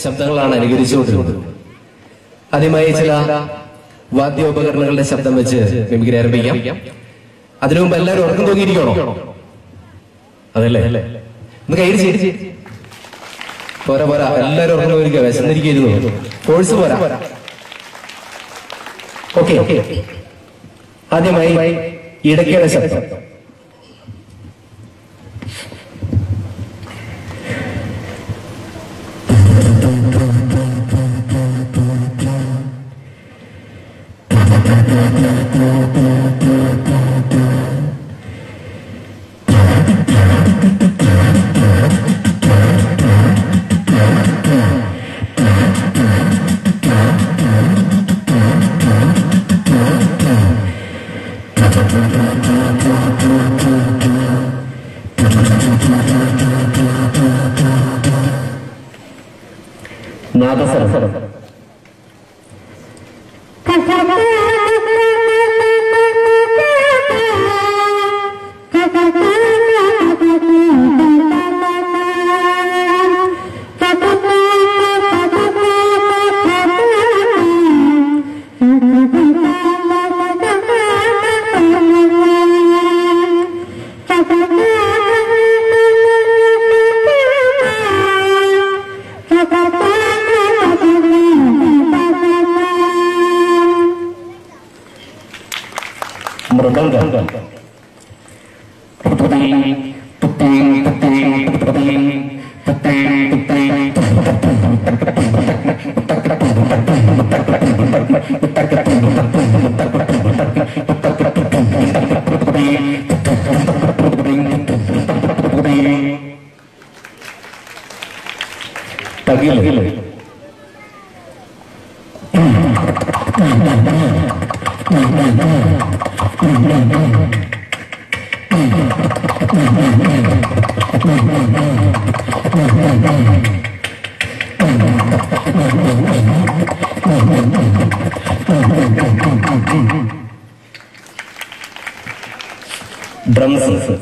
ശബ്ദങ്ങളാണ് അനുകരിച്ചുകൊണ്ടിരുന്നത്. ആദ്യമായി ചില വാദ്യോപകരണങ്ങളുടെ ശബ്ദം വെച്ച് മിമിക്രി ആരംഭിക്കാം. അതിനു മുമ്പ് എല്ലാവരും ഉറക്കം തൂങ്ങിയിരിക്കണോ? അതല്ലേ ഒന്ന് കൈരിച്ച് പോരാ പോരാ, എല്ലാവരും ഉറക്കം തൂങ്ങിയിരിക്കുക, വിശന്നിരിക്കുന്നു, കോഴ്സ് പോരാ. ഓക്കെ, ആദ്യമായി ഇടയ്ക്കയുടെ ശബ്ദം. നാദസ്വരം. മൃദംഗം. തകില്. ഡ്രംസ്.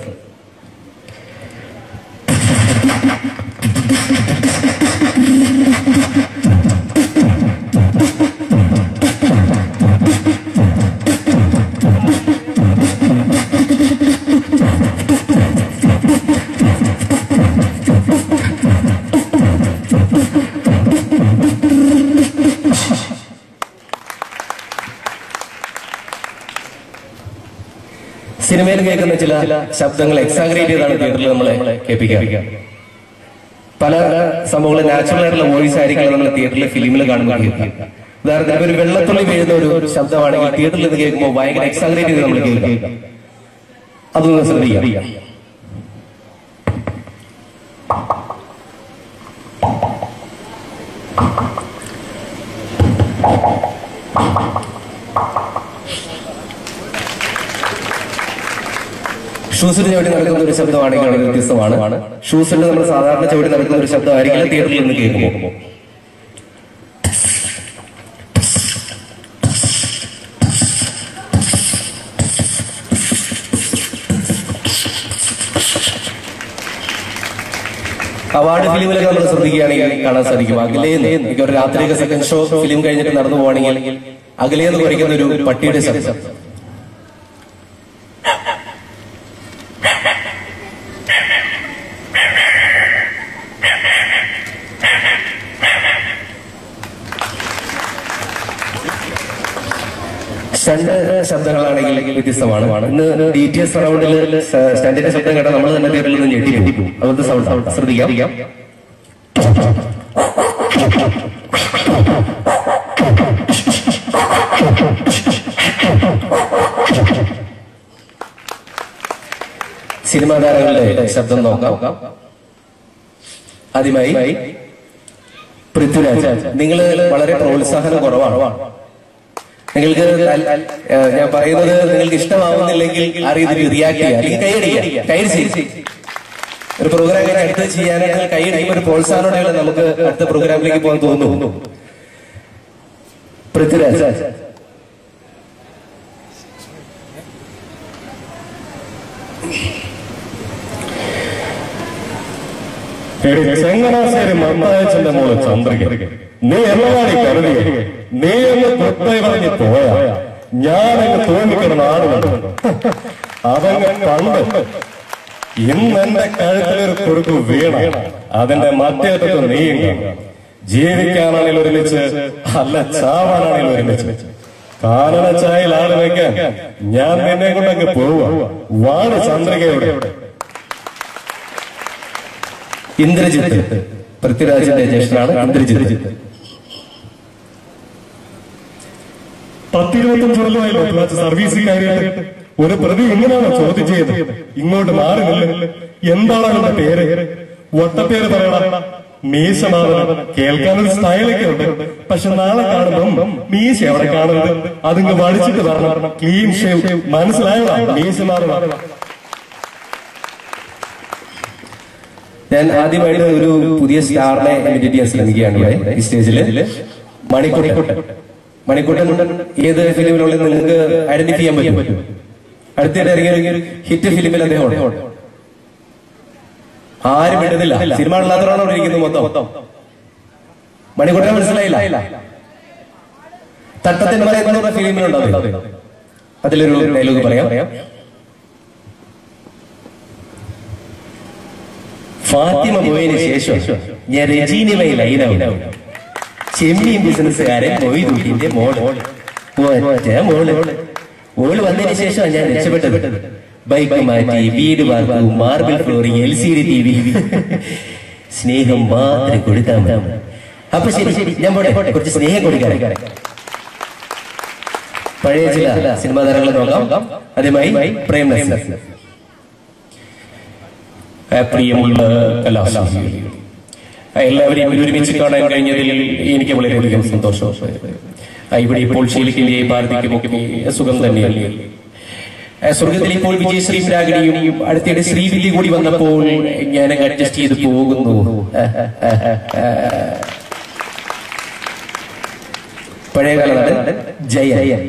സിനിമയിൽ കേൾക്കുന്ന ചില ശബ്ദങ്ങൾ എക്സാഗ്രേറ്റ് ചെയ്താണ് തിയേറ്ററിൽ നമ്മളെ കേൾപ്പിക്കുക. പല സംഭവങ്ങളും നാച്ചുറൽ ആയിട്ടുള്ള വോയിസ് ആയിരിക്കും നമ്മൾ തിയേറ്ററിലെ ഫിലിമിൽ കാണുമ്പോൾ കേൾക്കുക. ഉദാഹരണത്തിന് ഒരു വെള്ളത്തുള്ളി വീഴുന്ന ഒരു ശബ്ദമാണെങ്കിൽ തിയേറ്ററിൽ ഇത് കേൾക്കുമ്പോൾ ഭയങ്കര എക്സാഗ്രേറ്റ് ചെയ്ത് നമ്മൾ കേൾക്കുക. അതൊന്ന് ശ്രദ്ധിക്കുക. ഷൂസിന് ചവിട്ടി നടക്കുന്ന ഒരു ശബ്ദമാണെങ്കിൽ വളരെ വ്യത്യസ്തമാണ്. ഷൂസിന് നമ്മൾ സാധാരണ ചവിട്ടി നടക്കുന്ന ഒരു ശബ്ദമായിരിക്കില്ല തിയേറ്ററിൽ നിന്ന് കേൾക്കുമ്പോൾ. അവാർഡ് ഫിലിമിലൊക്കെ നമ്മൾ ശ്രദ്ധിക്കുകയാണെങ്കിൽ കാണാൻ സാധിക്കും. അകലേന്ന് എനിക്ക് ഒരു രാത്രിയൊക്കെ സെക്കൻഡ് ഷോ ഫിലിം കഴിഞ്ഞിട്ട് നടന്നു പോവാണെങ്കിൽ അകലേന്ന് കുറയ്ക്കുന്ന ഒരു പട്ടിയുടെ ശബ്ദം. സ്റ്റണ്ട് ശബ്ദങ്ങളാണെങ്കിൽ വ്യത്യസ്തമാണ്. ഇന്ന് DTS സറൗണ്ടിൽ സ്റ്റണ്ടിന്റെ ശബ്ദം കേട്ടാൽ നമ്മൾ തന്നെ തിയേറ്ററിൽ നിന്ന് ഞെട്ടിപ്പോകും. അതുകൊണ്ട് സൗണ്ട് ശ്രദ്ധിക്കാം. സിനിമാ താരങ്ങളുടെ ശബ്ദം നോക്കാം. ആദ്യമായി പൃഥ്വിരാജ്. നിങ്ങൾ വളരെ പ്രോത്സാഹനം കുറവാണ്. നിങ്ങൾക്ക് ഞാൻ പറയുന്നത് നിങ്ങൾക്ക് ഇഷ്ടമാവുന്നില്ലെങ്കിൽ ആ രീതിയിൽ റിയാക്ട് ചെയ്യുക, അല്ലെങ്കിൽ കൈയടിക്കുക. കൈയടിച്ച് ഒരു പ്രോഗ്രാമിൽ അടുത്ത് ചെയ്യാനായിട്ട് കൈയടിക്കുമ്പോൾ ഒരു പ്രോത്സാഹനം നമുക്ക് അടുത്ത പ്രോഗ്രാമിലേക്ക് പോകാൻ തോന്നുന്നു. പൃഥ്വിരാജ്. ചങ്ങനാശ്ശേരി മത്തായച്ചന്റെ മോള് ചന്ദ്രിക, നീ എള്ളവാടി കരുതി നീ എന്ന് പ്രത്യേകം പറഞ്ഞ് പോയാ ഞാനങ്ങ് തോന്നിക്കിടന്ന ആടുന്നുണ്ട്. അതങ്ങ് കണ്ട് ഇന്ന് എന്റെ കഴുത്തിലൊരു കുറുക്ക് വീണ അതിന്റെ മറ്റേറ്റത്ത് നീയും കാണും. ജീവിക്കാനാണെങ്കിൽ ഒരുമിച്ച്, അല്ല ചാവാനാണെങ്കിൽ ഒരുമിച്ച്. കാനന ചായയിൽ ആള് വയ്ക്കാൻ ഞാൻ നിന്നെ കൊണ്ടങ്ങ് പോവുക. വാണ് ചന്ദ്രികയുടെ. ഇന്ദ്രജിത്ത്, പൃഥ്വിരാജിന്റെ ജ്യേഷ്ഠനാണ് ഇന്ദ്രജിത്ത്. 10-25 കൊല്ലമായല്ലോ സർവീസിൽ കയറിയിട്ട് ഒരു പ്രതി ഇങ്ങനെയാണോ ചോദ്യം ചെയ്യുന്നത്? ഇങ്ങോട്ട് മാറി നില്ല. എന്താണ് അവന്റെ പേര്? ഒട്ടപ്പേര് പറയണ. മീശമാവൻ. കേൾക്കാനൊരു സ്റ്റൈലൊക്കെ ഉണ്ട്, പക്ഷെ നാളെ കാണുമ്പം മീശ എവിടെ കാണുന്നത്? അതിങ്ങ് വടിച്ചിട്ട് പറഞ്ഞു. Clean shave. മനസ്സിലായോ? മീശമാവൻ. ഞാൻ ആദ്യമായിട്ട് ഒരു പുതിയ സ്റ്റാറിനെ ഇമിറ്റേറ്റ് ചെയ്യാൻ ശ്രമിക്കുകയാണ് ഇവിടെ ഈ സ്റ്റേജില്. മണിക്കൂട്ടൻ ഏത് ഫിലിമിലുള്ള നിങ്ങൾക്ക് ഐഡന്റിഫൈ ചെയ്യാൻ പറ്റും? അടുത്തിടെ ഇറങ്ങിയ ഹിറ്റ് ഫിലിമിൽ അദ്ദേഹം ആരും വിടുന്നില്ല. സിനിമ ഉള്ളാത്തവരാണോ ഇരിക്കുന്നത് മൊത്തം? മണിക്കൂട്ടൻ മനസ്സിലായില്ല. തട്ടത്തിന് പറയുന്ന ഫിലിമിലുണ്ടാവും. അതിലൊരു ഡയലോഗ് പറയാം. ഫാത്തിമ പോയതിനു ശേഷം ഞാൻ രജീനിമായി ലൈനാവും. ചെമ്മീൻ ബിസിനസ്സുകാരൻ മൊയ്തുട്ടിന്റെ മോള് ഓള് വന്നതിന് ശേഷം ഞാൻ രക്ഷപ്പെട്ടത്. ബൈക്ക് മാറ്റി, വീട് വാർപ്പ്, മാർബിൾ ഫ്ലോറിംഗ്, LCD TV. സ്നേഹം മാത്രം കൊടുത്താൽ മതി. അപ്പൊ ശരി, ഞാൻ പോട്ടെ. കുറച്ച് സ്നേഹം കൊടുക്കാൻ പഴയ ചില സിനിമാ താരങ്ങളെ നോക്കാം. ആദ്യമായി പ്രേംനസീർ. പ്രിയമുള്ള കലാസ്വാദികൾ, എല്ലാവരെയും ഒരുമിച്ച് കാണാൻ കഴിഞ്ഞതിൽ എനിക്ക് വളരെയധികം സന്തോഷം. ഇവിടെ ഇപ്പോൾ ശീലിക്കിന്റെ ഭാരതിക്കുമൊക്കെ സുഖം തന്നെയല്ലേ? സ്വർഗത്തിൽ ഇപ്പോൾ വിജയശ്രീ രാഗിണിയും അടുത്തിടെ ശ്രീവിദ്യ കൂടി വന്നപ്പോൾ ഞാൻ അഡ്ജസ്റ്റ് ചെയ്ത് പോകുന്നു. പഴയകാല നടൻ ജയൻ.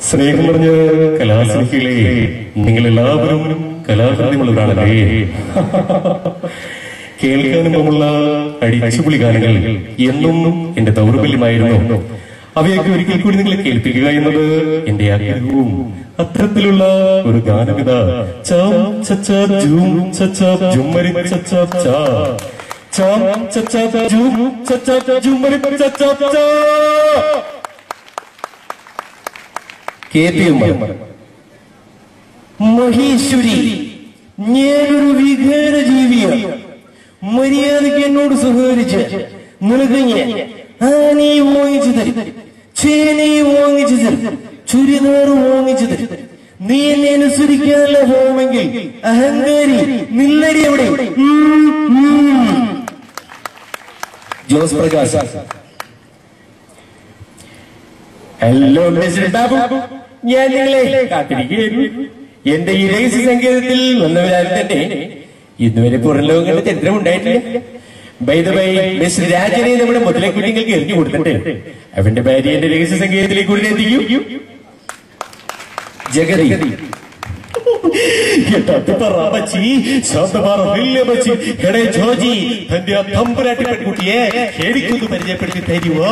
സ്നേഹം പറഞ്ഞ കലാസ്വാദികളെ, നിങ്ങളെല്ലാവരും കലാകൃതിമുള്ളവരാണല്ലേ? കേൾക്കാനുമുള്ള അടിച്ചുപൊളി ഗാനങ്ങൾ എന്നും എന്റെ ദൗർബല്യമായിരുന്നു. അവയൊക്കെ ഒരിക്കൽ കൂടി നിങ്ങളെ കേൾപ്പിക്കുക എന്നത് എന്റെ ആഗ്രഹവും. അത്തരത്തിലുള്ള ഒരു ഗാനവിധ മഹേശ്വരി, ഞാനൊരു വികാര ജീവിയാണ്. മര്യാദയ്ക്ക് എന്നോട് സഹകരിച്ച് നിനക്ക് ഞാൻ ആനയെ വാങ്ങിച്ചു തരും, ചേനയെ വാങ്ങിച്ചു തരും, ചുരിദാർ വാങ്ങിച്ചു തരും. നീ എന്നെ അനുസരിക്കാനല്ല പോകുമെങ്കിൽ അഹങ്കാരി നില്ലടി എവിടെ? ജോസ് പ്രകാശ്. ഹലോ മിസ്റ്റർ ബാബു, ഞാൻ നിങ്ങളെ കാത്തിരിക്കുകയായിരുന്നു. എന്റെ ഈ രഹസ്യ സംഗീതത്തിൽ വന്നവരാരും തന്നെ ഇതുവരെ പുറം ലോകങ്ങളുടെ ചരിത്രം ഉണ്ടായിട്ടില്ല. ബൈ ദ ബൈ, മിസ്റ്റർ രാജനെ നമ്മുടെ മുതലെ കുഞ്ഞുങ്ങൾക്ക് എറിഞ്ഞു കൊടുത്തിട്ട് അവന്റെ ഭാര്യ എന്റെ രഹസ്യ സംഗീതത്തിലേക്ക് കൂടി എത്തിക്കൂ. ജഗതി. തന്റെ തമ്പുരാട്ടി പെൺകുട്ടിയെ എനിക്കൊന്ന് പരിചയപ്പെടുത്തി തരുവോ?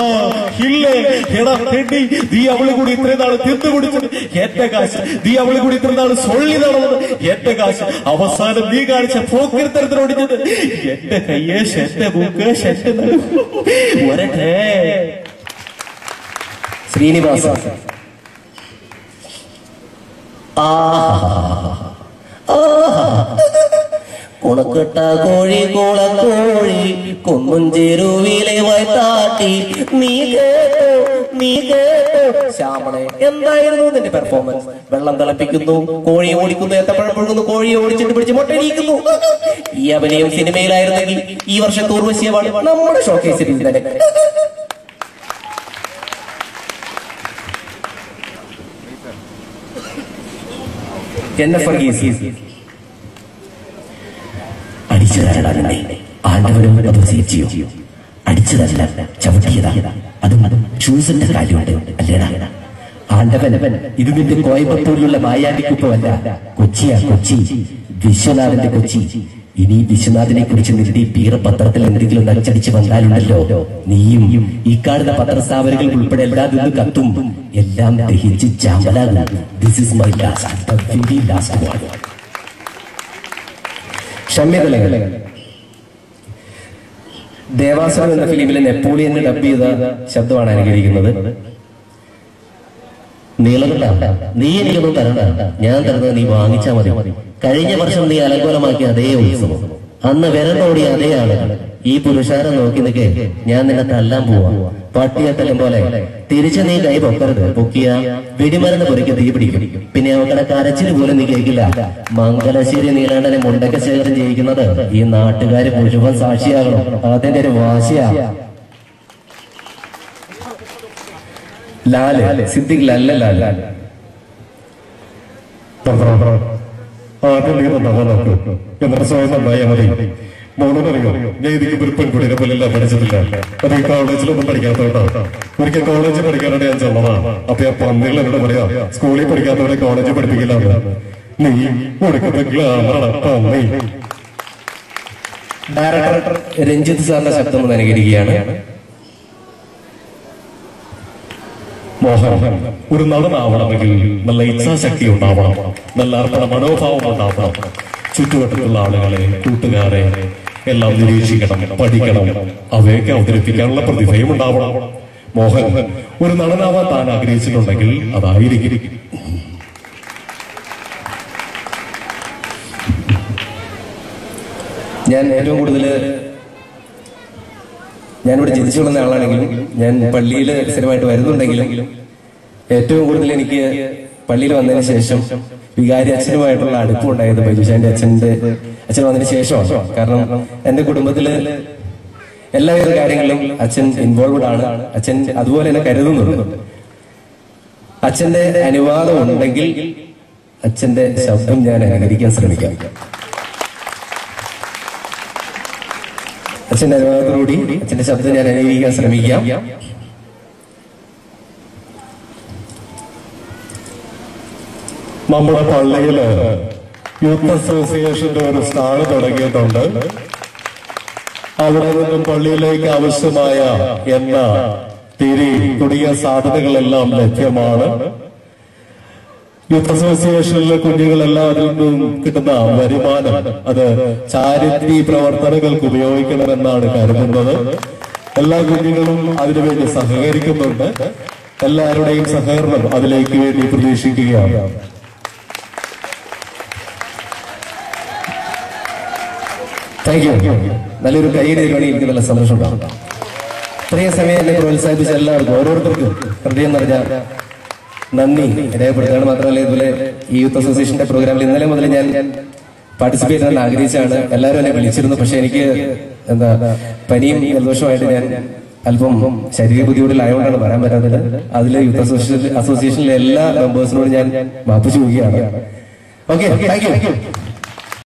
നീ അവള് കൂടി ഇത്രയും നാള് തിന്നു കുടിച്ചത് എന്റെ കാശ്. നീ അവള് കൂടി ഇത്ര നാള് സൊള്ളി നടന്നത് എന്റെ കാശ്. അവസാനം നീ കാണിച്ച പോക്കിരത്തരത്തിനോടിച്ചത് എന്റെ കയ്യെ ഷെന്റെ ബുക്ക് ഷെന്റെ വരട്ടെ. ശ്രീനിവാസ. കുണക്കെട്ട കോഴി കോളക്കോഴി കൊമ്പും ചെരുവിലെ വൈത്താട്ടി. നീ കേട്ടോ ശ്യാമളെ, എന്തായിരുന്നു നിന്റെ പെർഫോമൻസ്? വെള്ളം തിളപ്പിക്കുന്നു, കോഴിയെ ഓടിക്കുന്നു, ഏത്തപ്പഴം പുഴുകുന്നു, കോഴിയെ ഓടിച്ചിട്ട് പിടിച്ച് മുട്ടയിടിക്കുന്നു. ഈ അഭിനയം സിനിമയിലായിരുന്നെങ്കിൽ ഈ വർഷത്തെ ഊർവശി അവാർഡ് നമ്മുടെ ഷോക്കേസിൽ തന്നെ. അടിച്ചതല്ല ആണ്ടവരും അടിച്ചതല്ല, ചവിട്ടിയതാ. അതും ഷൂസിന്റെ കാര്യമുണ്ട് അല്ലേടാ? ആണ്ടവൻ ഇത് നിന്റെ കോയമ്പത്തൂരിലുള്ള മായാണ്ടിക്കുപ്പമല്ല, കൊച്ചിയാ കൊച്ചി, വിശ്വനാഥന്റെ കൊച്ചി. ഇനി വിശ്വനാഥിനെ കുറിച്ച് നിന്റെ പീറ പത്രത്തിൽ എന്തെങ്കിലും അച്ചടിച്ച് വന്നാലുണ്ടല്ലോ, നീയും ഈ കാണുന്ന പത്രസ്ഥാപനങ്ങൾ ഉൾപ്പെടെ എല്ലാതും കത്തും, എല്ലാം ദഹിച്ച് ചാമ്പലാകും. This is my last word. ക്ഷമ്യതലകൾ ദേവാസുരം എന്ന ഫിലിമിലെ നെപ്പോളിയനെ ഡബ് ചെയ്ത ശബ്ദമാണ് അനുകരിക്കുന്നത്. നീളകണ്ട, നീ എനിക്കൊന്നും തരണ്ട, ഞാൻ തരുന്നത് നീ വാങ്ങിച്ചാൽ മതി. കഴിഞ്ഞ വർഷം നീ അലങ്കോലമാക്കിയ അതേ ഉത്സവം, അന്ന് വിരലോടിയ അതേ ആളുകൾ, ഈ പുരുഷാരം നോക്കി നിൽക്കേ, ഞാൻ നിന്നെ തല്ലാൻ പോവാ. പട്ടിയെ തല്ലും പോലെ തിരിച്ച് നീ കൈ പൊക്കരുത്. പൊക്കിയ വെടിമരുന്ന് പൊരിക്ക് തീ പിടിക്കും. പിന്നെ അവക്കടെ കരച്ചിന് പോലും നീ കേൾക്കില്ല. മംഗലശ്ശേരി നീലാണ്ടനെ മുണ്ടക്ക ശേഖരം ജയിക്കുന്നത് ഈ നാട്ടുകാര് മുഴുവൻ സാക്ഷിയാകണം. അതിന്റെ ഒരു വാശിയാ. ലാല് സിദ്ദിഖ് ലാൽ ആദ്യം നീ നന്നാവാൻ നോക്കൂ, എന്നിട്ട് സ്വയം നന്നായാൽ മതി. മോളറിയോ, ഞാൻ ഇതിക്ക് ഒരു പെൺകുട്ടിയെ പോലെല്ലാം പഠിച്ചിട്ടില്ല. അത് ഈ കോളേജിലൊന്നും പഠിക്കാത്തോണ്ടാ. ഒരിക്കൽ കോളേജിൽ പഠിക്കാനാണ് ഞാൻ ചെന്നതാണ്. അപ്പൊ ആ പന്നികൾ എന്നോട് പറയാ, സ്കൂളിൽ പഠിക്കാത്തവരെ കോളേജിൽ പഠിപ്പിക്കില്ല. നീ കൊടുക്കുന്ന ഗ്ലാമറാണ് പന്നി. ഡയറക്ടർ രഞ്ജിത്ത് സാറിന്റെ ശബ്ദം അനുകരിക്കുകയാണ്. മോഹൻ, ഒരു നടനാവണമെങ്കിൽ നല്ല ഇച്ഛാശക്തി ഉണ്ടാവണം, നല്ല അർപ്പണ മനോഭാവം ഉണ്ടാവണം. ചുറ്റുവട്ടത്തുള്ള ആളുകളെ, കൂട്ടുകാരെ എല്ലാം നിരീക്ഷിക്കണം, പഠിക്കണം, അവയൊക്കെ അവതരിപ്പിക്കാനുള്ള പ്രതിഭയും ഉണ്ടാവണം. മോഹൻ ഒരു നടനാവാൻ താൻ ആഗ്രഹിച്ചിട്ടുണ്ടെങ്കിൽ അതായിരിക്കും. ഞാൻ ഏറ്റവും കൂടുതൽ ഞാനിവിടെ ജനിച്ചു കൊള്ളുന്ന ആളാണെങ്കിലും, ഞാൻ പള്ളിയിൽ സ്ഥിരമായിട്ട് വരുന്നുണ്ടെങ്കിലും, ഏറ്റവും കൂടുതൽ എനിക്ക് പള്ളിയിൽ വന്നതിന് ശേഷം വികാരി അച്ഛനുമായിട്ടുള്ള അടുപ്പമുണ്ടായത് ബൈജുഷാന്റെ അച്ഛൻ വന്നതിന് ശേഷമാണ്. കാരണം എന്റെ കുടുംബത്തില് എല്ലാവിധ കാര്യങ്ങളിലും അച്ഛൻ ഇൻവോൾവ്ഡ് ആണ്. അച്ഛൻ അതുപോലെ തന്നെ കരുതുന്നുണ്ട്. അച്ഛന്റെ അനുവാദം ഉണ്ടെങ്കിൽ അച്ഛന്റെ ശബ്ദം ഞാൻ അനുകരിക്കാൻ ശ്രമിക്കാം. അച്ഛന്റെ അനുവാദത്തോടുകൂടി അച്ഛന്റെ ശബ്ദം ഞാൻ അനുകരിക്കാൻ ശ്രമിക്കാം. നമ്മുടെ പള്ളിയില് യൂത്ത് അസോസിയേഷന്റെ ഒരു സ്ഥാനം തുടങ്ങിയിട്ടുണ്ട്. അവിടെ നിന്നും പള്ളിയിലേക്ക് ആവശ്യമായ എണ്ണ, തിരി തുടങ്ങിയ സാധനങ്ങളെല്ലാം ലഭ്യമാണ്. യൂത്ത് അസോസിയേഷനിലെ കുഞ്ഞുങ്ങളെല്ലാവരിൽ നിന്നും കിട്ടുന്ന വരുമാനം അത് ചാരിറ്റി പ്രവർത്തനങ്ങൾക്ക് ഉപയോഗിക്കണമെന്നാണ് കരുതുന്നത്. എല്ലാ കുഞ്ഞുങ്ങളും അതിനുവേണ്ടി സഹകരിക്കുന്നുണ്ട്. എല്ലാവരുടെയും സഹകരണം അതിലേക്ക് വേണ്ടി പ്രതീക്ഷിക്കുകയാണ്. Thank you. നല്ലൊരു കൈയ്യടി തരുവാണെങ്കിൽ എനിക്ക് നല്ല സന്തോഷം ഉണ്ടാവും. ഇത്രയും സമയം എന്നെ പ്രോത്സാഹിപ്പിച്ച എല്ലാവർക്കും ഓരോരുത്തർക്കും ഹൃദയം നിറഞ്ഞ നന്ദി രേഖപ്പെടുത്തുകയാണ്. മാത്രമല്ല, ഇതുപോലെ ഈ യൂത്ത് അസോസിയേഷന്റെ പ്രോഗ്രാമിൽ ഇന്നലെ മുതൽ ഞാൻ പാർട്ടിസിപ്പേറ്റ് ചെയ്യാൻ ആഗ്രഹിച്ചാണ്. എല്ലാവരും എന്നെ വിളിച്ചിരുന്നു. പക്ഷെ എനിക്ക് പനിയും ജലദോഷമായിട്ട് ഞാൻ അല്പം ശരീര ബുദ്ധിമുട്ടിലായതുകൊണ്ടാണ് വരാൻ പറ്റാത്തത്. അതിൽ യൂത്ത് അസോസിയേഷനിലെ എല്ലാ മെമ്പേഴ്സിനോടും ഞാൻ മാപ്പ് ചോദിക്കുകയാണ്. Okay, thank you.